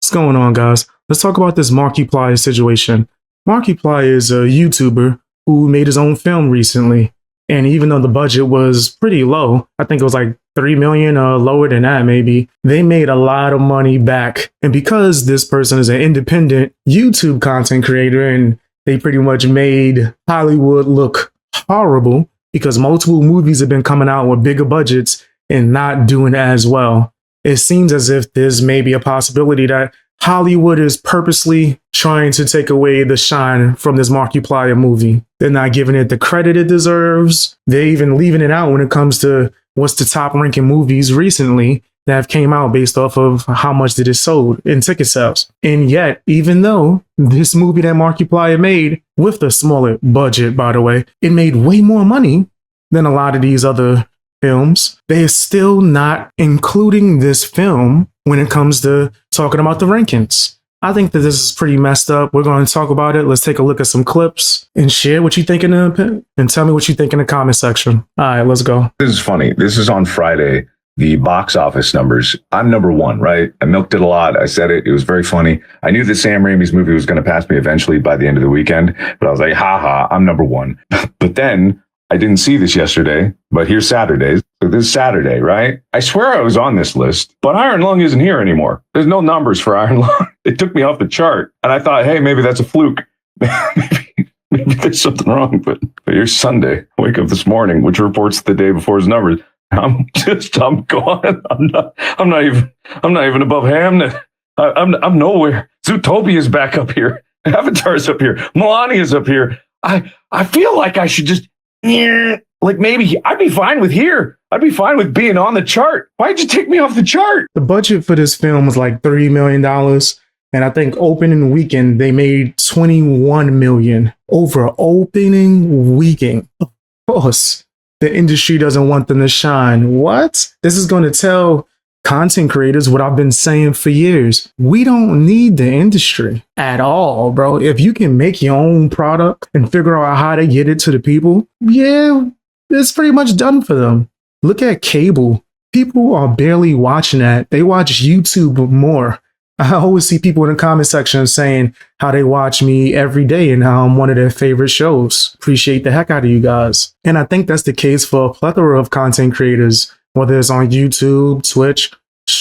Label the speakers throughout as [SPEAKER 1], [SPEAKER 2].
[SPEAKER 1] What's going on, guys? Let's talk about this Markiplier situation. Markiplier is a YouTuber who made his own film recently. And even though the budget was pretty low, I think it was like 3 million or lower than that, maybe, they made a lot of money back. And because this person is an independent YouTube content creator and they pretty much made Hollywood look horrible because multiple movies have been coming out with bigger budgets and not doing as well. It seems as if there's maybe a possibility that Hollywood is purposely trying to take away the shine from this Markiplier movie. They're not giving it the credit it deserves. They're even leaving it out when it comes to what's the top ranking movies recently that have came out based off of how much that it sold in ticket sales. And yet, even though this movie that Markiplier made with a smaller budget, by the way, it made way more money than a lot of these other films, they're still not including this film when it comes to talking about the rankings. I think that this is pretty messed up. We're going to talk about it. Let's take a look at some clips and share what you think and tell me what you think in the comment section. All right, let's go.
[SPEAKER 2] This is funny. This is on Friday. The box office numbers. I'm number one, right? I milked it a lot. I said it. It was very funny. I knew that Sam Raimi's movie was going to pass me eventually by the end of the weekend, but I was like, haha, I'm number one. But then I didn't see this yesterday, but here's Saturday. So this is Saturday, right? I swear I was on this list, but Iron Lung isn't here anymore. There's no numbers for Iron Lung. It took me off the chart. And I thought, hey, maybe that's a fluke. maybe there's something wrong. But here's Sunday. I wake up this morning, which reports the day before his numbers. I'm gone. I'm not even above Hamnet. I'm nowhere. Zootopia's back up here. Avatar's up here. Melania's up here. I feel like I should just, like maybe I'd be fine with here. I'd be fine with being on the chart. Why'd you take me off the chart?
[SPEAKER 1] The budget for this film was like $3 million. And I think opening weekend, they made 21 million over opening weekend. Of course, the industry doesn't want them to shine. What? This is going to tell content creators what I've been saying for years. We don't need the industry at all, bro. If you can make your own product and figure out how to get it to the people, yeah, it's pretty much done for them. Look at cable. People are barely watching that. They watch YouTube more. I always see people in the comment section saying how they watch me every day and how I'm one of their favorite shows. Appreciate the heck out of you guys. And I think that's the case for a plethora of content creators, whether it's on YouTube, Twitch,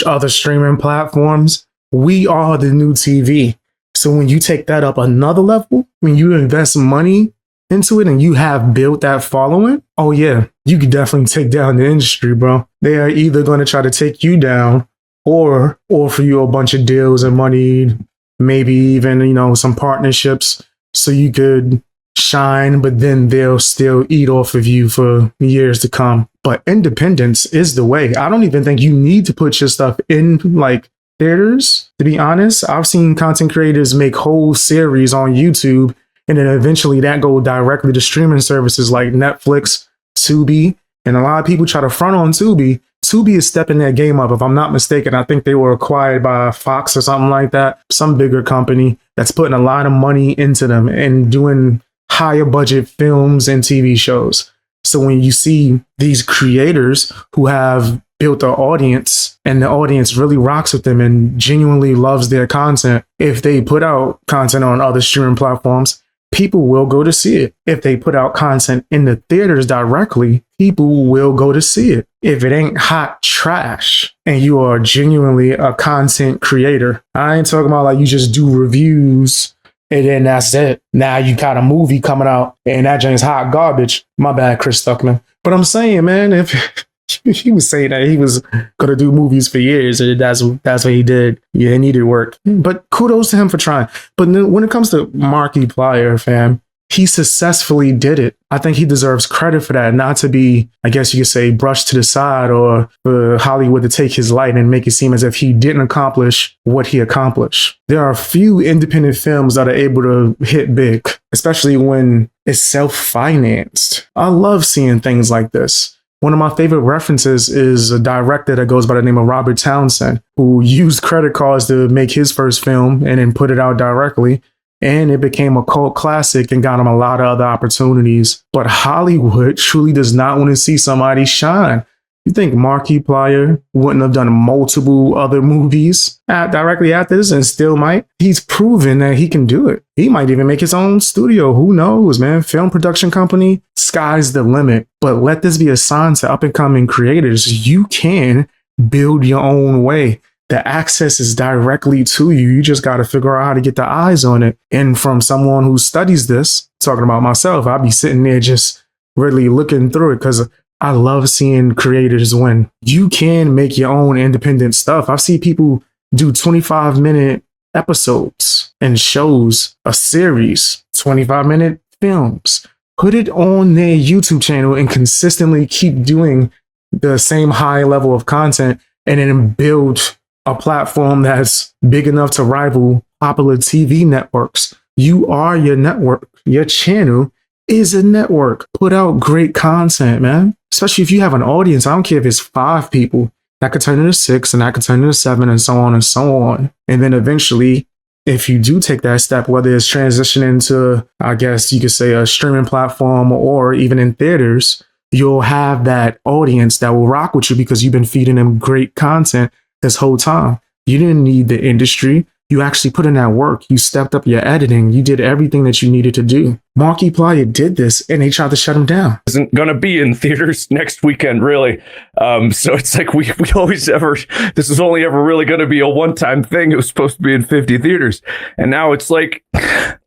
[SPEAKER 1] other streaming platforms. We are the new TV. So when you take that up another level, when you invest money into it and you have built that following, oh yeah, you can definitely take down the industry, bro. They are either going to try to take you down or offer you a bunch of deals and money, maybe even, some partnerships so you could shine, but then they'll still eat off of you for years to come. But independence is the way. I don't even think you need to put your stuff in like theaters, to be honest. I've seen content creators make whole series on YouTube and then eventually that go directly to streaming services like Netflix, Tubi, and a lot of people try to front on Tubi. Tubi is stepping their game up. If I'm not mistaken, I think they were acquired by Fox or something like that, some bigger company that's putting a lot of money into them and doing higher budget films and TV shows. So when you see these creators who have built an audience and the audience really rocks with them and genuinely loves their content, if they put out content on other streaming platforms, people will go to see it. If they put out content in the theaters directly, people will go to see it. If it ain't hot trash and you are genuinely a content creator, I ain't talking about like you just do reviews and then that's it. Now you got a movie coming out and that thing's hot garbage. My bad, Chris Stuckman. But I'm saying, man, if he was saying that he was going to do movies for years and that's what he did. Yeah, it needed work. But kudos to him for trying. But when it comes to Markiplier, fam, he successfully did it. I think he deserves credit for that, not to be, I guess you could say, brushed to the side or for Hollywood to take his light and make it seem as if he didn't accomplish what he accomplished. There are a few independent films that are able to hit big, especially when it's self-financed. I love seeing things like this. One of my favorite references is a director that goes by the name of Robert Townsend, who used credit cards to make his first film and then put it out directly. And it became a cult classic and got him a lot of other opportunities. But Hollywood truly does not want to see somebody shine. You think Markiplier wouldn't have done multiple other movies directly after this and still might? He's proven that he can do it. He might even make his own studio. Who knows, man? Film production company, sky's the limit. But let this be a sign to up and coming creators. You can build your own way. The access is directly to you. You just got to figure out how to get the eyes on it. And from someone who studies this, talking about myself, I'll be sitting there just really looking through it because I love seeing creators win. You can make your own independent stuff. I've seen people do 25-minute episodes and shows, a series, 25-minute films, put it on their YouTube channel and consistently keep doing the same high level of content and then build a platform that's big enough to rival popular TV networks. You are your network. Your channel is a network. Put out great content, man. Especially if you have an audience. I don't care if it's 5 people. That could turn into 6 and that could turn into 7 and so on and so on. And then eventually, if you do take that step, whether it's transitioning to, I guess you could say, a streaming platform or even in theaters, you'll have that audience that will rock with you because you've been feeding them great content this whole time. You didn't need the industry. You actually put in that work. You stepped up your editing. You did everything that you needed to do. Markiplier did this and they tried to shut him down.
[SPEAKER 3] Isn't going to be in theaters next weekend, really. So it's like we always this is only ever really going to be a one-time thing. It was supposed to be in 50 theaters. And now it's like,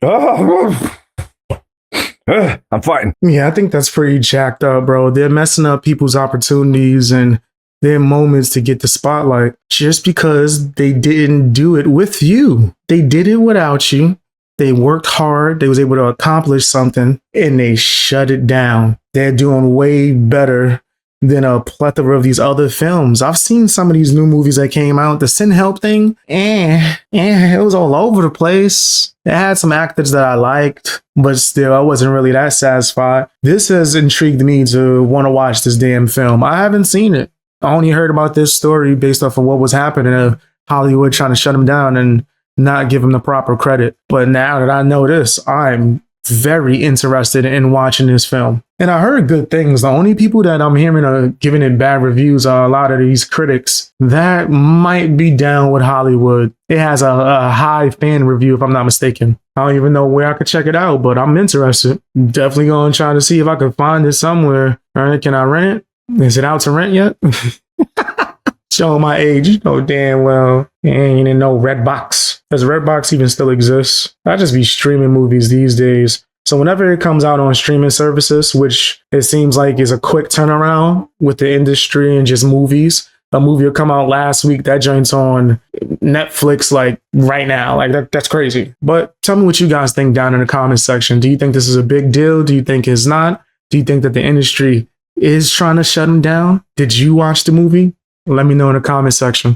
[SPEAKER 3] I'm fine.
[SPEAKER 1] Yeah, I think that's pretty jacked up, bro. They're messing up people's opportunities and their moments to get the spotlight just because they didn't do it with you. They did it without you. They worked hard. They was able to accomplish something and they shut it down. They're doing way better than a plethora of these other films. I've seen some of these new movies that came out. The Sin Help thing, it was all over the place. It had some actors that I liked, but still, I wasn't really that satisfied. This has intrigued me to want to watch this damn film. I haven't seen it. I only heard about this story based off of what was happening of Hollywood trying to shut him down and not give him the proper credit. But now that I know this, I'm very interested in watching this film. And I heard good things. The only people that I'm hearing are giving it bad reviews are a lot of these critics that might be down with Hollywood. It has a high fan review, if I'm not mistaken. I don't even know where I could check it out, but I'm interested. Definitely going to try to see if I could find it somewhere. All right, can I rent it? Is it out to rent yet? Showing my age, you know damn well. Ain't in no Redbox. Does Redbox even still exist? I just be streaming movies these days. So whenever it comes out on streaming services, which it seems like is a quick turnaround with the industry and just movies, a movie will come out last week. That joint's on Netflix like right now. Like that's crazy. But tell me what you guys think down in the comments section. Do you think this is a big deal? Do you think it's not? Do you think that the industry is trying to shut him down? Did you watch the movie? Let me know in the comment section.